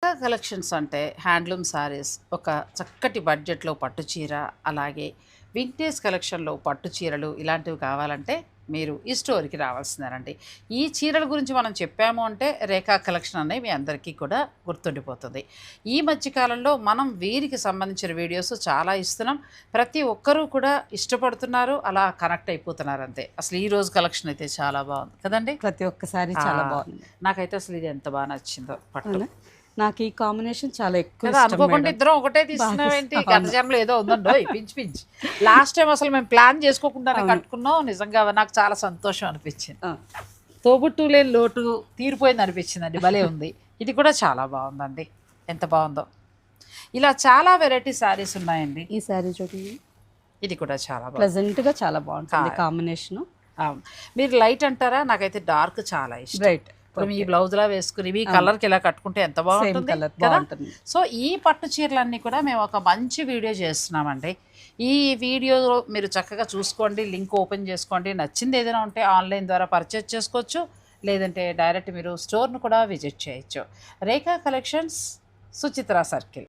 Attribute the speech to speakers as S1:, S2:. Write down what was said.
S1: Collections అంటే handloom saris ఒక చక్కటి బడ్జెట్లో పట్టు చీర, అలాగే వింటేజ్ కలెక్షన్లో పట్టు చీరలు ఇలాంటివి కావాలంటే మీరు ఈ స్టోర్కి రావాల్సిందేనండి. ఈ చీరల గురించి మనం చెప్పాము అంటే రేఖా కలెక్షన్ అనేది మీ అందరికీ కూడా గుర్తుండిపోతుంది. ఈ మధ్యకాలంలో మనం వీరికి సంబంధించిన వీడియోస్ చాలా ఇస్తున్నాం. ప్రతి ఒక్కరూ కూడా ఇష్టపడుతున్నారు, అలా కనెక్ట్ అయిపోతున్నారు అంతే. అసలు ఈ రోజు కలెక్షన్ అయితే చాలా బాగుంది కదండి.
S2: ప్రతి ఒక్కసారి చాలా బాగుంది.
S1: నాకైతే అసలు ఇది ఎంత బాగా నచ్చిందో పట్టు.
S2: నాకు ఈ కాంబినేషన్ చాలా ఎక్కువ
S1: కదా, అనుకోకుండా ఇద్దరం ఒకటే తీసుకున్నామేంటి, గత జన్మలో ఏదో ఉందండో పించి పించి. లాస్ట్ టైం అసలు మేము ప్లాన్ చేసుకోకుండానే కట్టుకున్నాం. నిజంగా నాకు చాలా సంతోషం అనిపించింది. తోబుట్టు లేని లోటు తీరిపోయింది అనిపించిందండి. భలే ఉంది. ఇది కూడా చాలా బాగుందండి. ఎంత బాగుందో. ఇలా చాలా వెరైటీ శారీస్ ఉన్నాయండి.
S2: ఈ శారీ చూడండి,
S1: ఇది కూడా చాలా బాగుంది.
S2: ప్లెజెంట్గా చాలా బాగుంటుంది కాంబినేషన్.
S1: మీరు లైట్ అంటారా, నాకైతే డార్క్ చాలా ఇష్టం.
S2: రైట్.
S1: ఇప్పుడు ఈ బ్లౌజ్లా వేసుకుని ఈ కలర్కి ఇలా కట్టుకుంటే ఎంత బాగుంటుంది కదా. సో ఈ పట్టు చీరలన్నీ కూడా మేము ఒక మంచి వీడియో చేస్తున్నామండి. ఈ వీడియో మీరు చక్కగా చూసుకోండి, లింక్ ఓపెన్ చేసుకోండి. నచ్చింది ఏదైనా ఉంటే ఆన్లైన్ ద్వారా పర్చేజ్ చేసుకోవచ్చు, లేదంటే డైరెక్ట్ మీరు స్టోర్ను కూడా విజిట్ చేయొచ్చు. రేఖా కలెక్షన్స్, సుచిత్ర సర్కిల్.